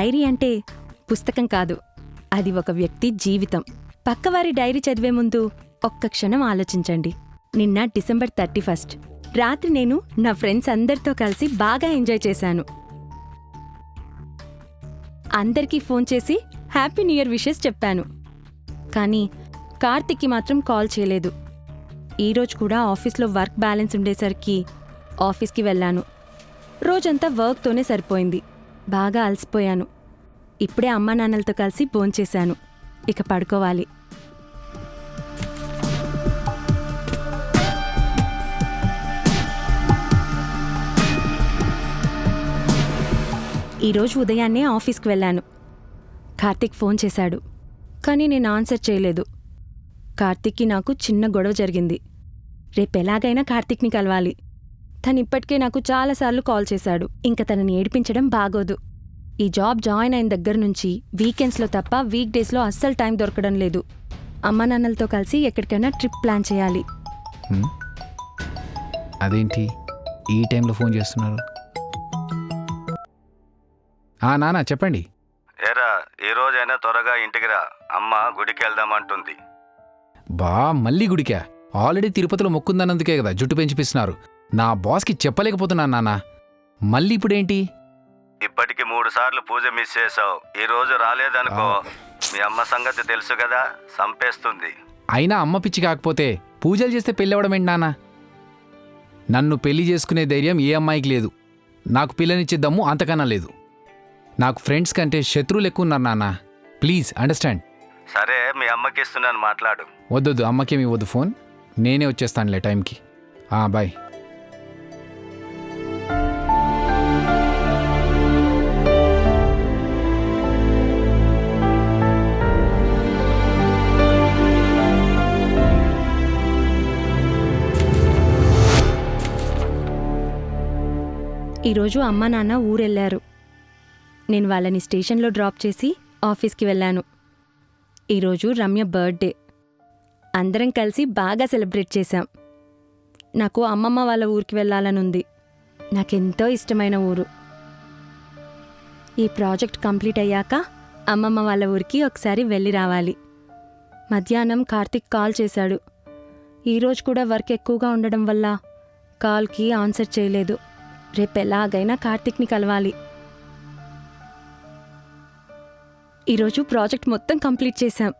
Dairy అంటే పుస్తకం కాదు, అది ఒక వ్యక్తి జీవితం. పక్కవారి డైరీ చదివే ముందు ఒక్క క్షణం ఆలోచించండి. నిన్న డిసెంబర్ 31 రాత్రి నేను నా ఫ్రెండ్స్ అందరితో కలిసి బాగా ఎంజాయ్ చేశాను. అందరికీ ఫోన్ చేసి హ్యాపీ న్యూ ఇయర్ విషెస్ చెప్పాను. కానీ కార్తిక్కి మాత్రం కాల్ చేయలేదు. ఈరోజు కూడా ఆఫీస్లో వర్క్ బ్యాలెన్స్ ఉండేసరికి ఆఫీస్కి వెళ్ళాను. రోజంతా వర్క్తోనే సరిపోయింది. బాగా అలసిపోయాను. ఇప్పుడే అమ్మా నాన్నలతో కలిసి భోంచేశాను. ఇక పడుకోవాలి. ఈరోజు ఉదయాన్నే ఆఫీస్కి వెళ్ళాను. కార్తిక్ ఫోన్ చేశాడు, కానీ నేను ఆన్సర్ చేయలేదు. కార్తిక్కి నాకు చిన్న గొడవ జరిగింది. రేపెలాగైనా కార్తిక్ని కలవాలి. తనిప్పటికే నాకు చాలాసార్లు కాల్ చేశాడు. ఇంక తనని ఏడిపించడం బాగోదు. ఈ జాబ్ జాయిన్ అయిన దగ్గర నుంచి వీకెండ్స్లో తప్ప వీక్ డేస్లో అస్సలు టైం దొరకడం లేదు. అమ్మా నాన్నలతో కలిసి ఎక్కడికైనా ట్రిప్ ప్లాన్ చేయాలి. అదేంటి ఈ టైంలో ఫోన్ చేస్తున్నారు? నాన్న చెప్పండి. ఏరా, ఈరోజైనా త్వరగా ఇంటికి రా, అమ్మ గుడికి వెళ్దామంటుంది. మళ్ళీ గుడికా? ఆల్రెడీ తిరుపతిలో మొక్కుందన్నందుకే కదా జుట్టు పెంచిపిస్తున్నారు. నా బాస్కి చెప్పలేకపోతున్నాను నాన్న. మళ్ళీ ఇప్పుడేంటి? ఇప్పటికి 3 సార్లు పూజ మిస్ చేసావు. ఈ రోజు రాలేదనుకో, మీ అమ్మ సంగతి తెలుసు కదా, సంపేస్తుంది. అయినా అమ్మ పిచ్చి కాకపోతే పూజలు చేస్తే పెళ్ళవడం ఏంటి నాన్న? నన్ను పెళ్లి చేసుకునే ధైర్యం ఏ అమ్మాయికి లేదు. నాకు పిల్లనిచ్చే దమ్ము అంతకన్నా లేదు. నాకు ఫ్రెండ్స్ కంటే శత్రువులు ఎక్కువ ఉన్నారు నాన్న. Please understand. సరే, మీ అమ్మకి ఇస్తున్నాను, మాట్లాడు. వద్దొద్దు, అమ్మకేమి ఇవ్వద్దు ఫోన్. నేనే వచ్చేస్తానులే టైంకి. బాయ్. ఈరోజు అమ్మా నాన్న ఊరెళ్ళారు. నేను వాళ్ళని స్టేషన్లో డ్రాప్ చేసి ఆఫీస్కి వెళ్ళాను. ఈరోజు రమ్య బర్త్డే. అందరం కలిసి బాగా సెలబ్రేట్ చేశాం. నాకు అమ్మమ్మ వాళ్ళ ఊరికి వెళ్ళాలనుంది. నాకెంతో ఇష్టమైన ఊరు. ఈ ప్రాజెక్ట్ కంప్లీట్ అయ్యాక అమ్మమ్మ వాళ్ళ ఊరికి ఒకసారి వెళ్ళి రావాలి. మధ్యాహ్నం కార్తిక్ కాల్ చేశాడు. ఈరోజు కూడా వర్క్ ఎక్కువగా ఉండడం వల్ల కాల్కి ఆన్సర్ చేయలేదు. రేపెలాగైనా కార్తిక్ని కలవాలి. ఈరోజు ప్రాజెక్ట్ మొత్తం కంప్లీట్ చేశాం.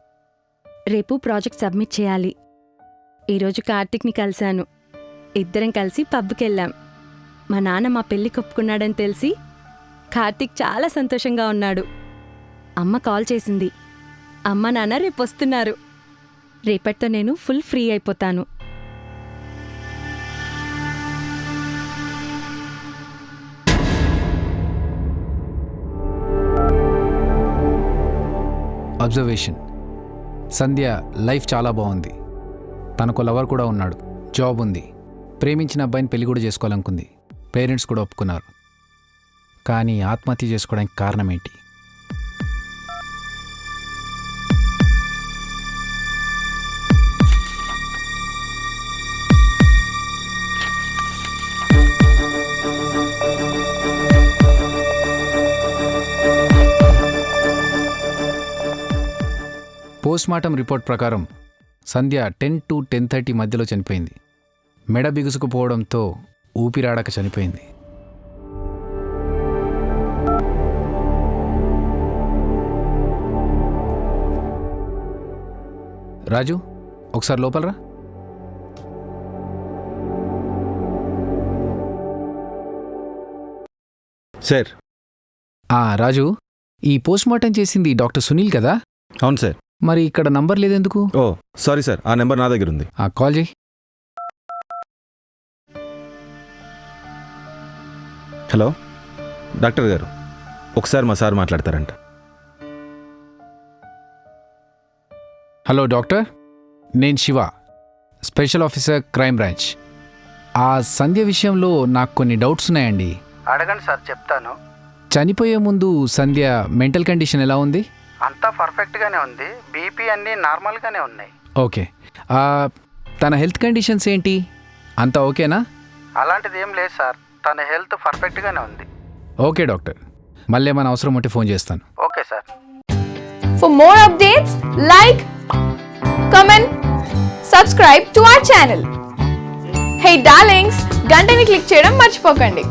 రేపు ప్రాజెక్ట్ సబ్మిట్ చేయాలి. ఈరోజు కార్తిక్ని కలిశాను. ఇద్దరం కలిసి పబ్కెళ్ళాం. మా నాన్న మా పెళ్లి ఒప్పుకున్నాడని తెలిసి కార్తిక్ చాలా సంతోషంగా ఉన్నాడు. అమ్మ కాల్ చేసింది. అమ్మ నాన్న రేపు వస్తున్నారు. రేపటితో నేను ఫుల్ ఫ్రీ అయిపోతాను. అబ్జర్వేషన్. సంధ్య లైఫ్ చాలా బాగుంది. తనకు లవర్ కూడా ఉన్నాడు, జాబ్ ఉంది, ప్రేమించిన అబ్బాయిని పెళ్లి కూడా చేసుకోవాలనుకుంది. పేరెంట్స్ కూడా ఒప్పుకున్నారు. కానీ ఆత్మహత్య చేసుకోవడానికి కారణం ఏంటి? పోస్ట్మార్టం రిపోర్ట్ ప్రకారం సంధ్య 10 to 10:30 మధ్యలో చనిపోయింది. మెడ బిగుసుకుపోవడంతో ఊపిరాడక చనిపోయింది. రాజు, ఒకసారి లోపలరా. సార్. రాజు, ఈ పోస్ట్మార్టం చేసింది డాక్టర్ సునీల్ కదా? అవును సార్. మరి ఇక్కడ నంబర్ లేదెందుకు? సారీ సార్, ఆ నెంబర్ నా దగ్గర ఉంది. కాల్ చేయి. హలో డాక్టర్ గారు, ఒకసారి మా సార్ మాట్లాడతారంట. హలో డాక్టర్, నేను Shiva, special officer, crime branch. ఆ సంధ్య విషయంలో నాకు కొన్ని డౌట్స్ ఉన్నాయండి. అడగండి సార్, చెప్తాను. చనిపోయే ముందు సంధ్య మెంటల్ కండిషన్ ఎలా ఉంది? అంతా పర్ఫెక్ట్గానే ఉంది. బీపీ అన్నీ నార్మల్గానే ఉన్నాయి. ఓకే. తన హెల్త్ కండిషన్స్ ఏంటి? అంతా ఓకేనా? అలాంటిది ఏం లేదు సార్, తన హెల్త్ పర్ఫెక్ట్గానే ఉంది. Okay doctor. మళ్ళీ ఏమైనా అవసరం ఉంటే ఫోన్ చేస్తాను. Okay sir. For more updates, like, comment, subscribe to our channel. Hey darlings, గంటని click చేయడం మర్చిపోకండి.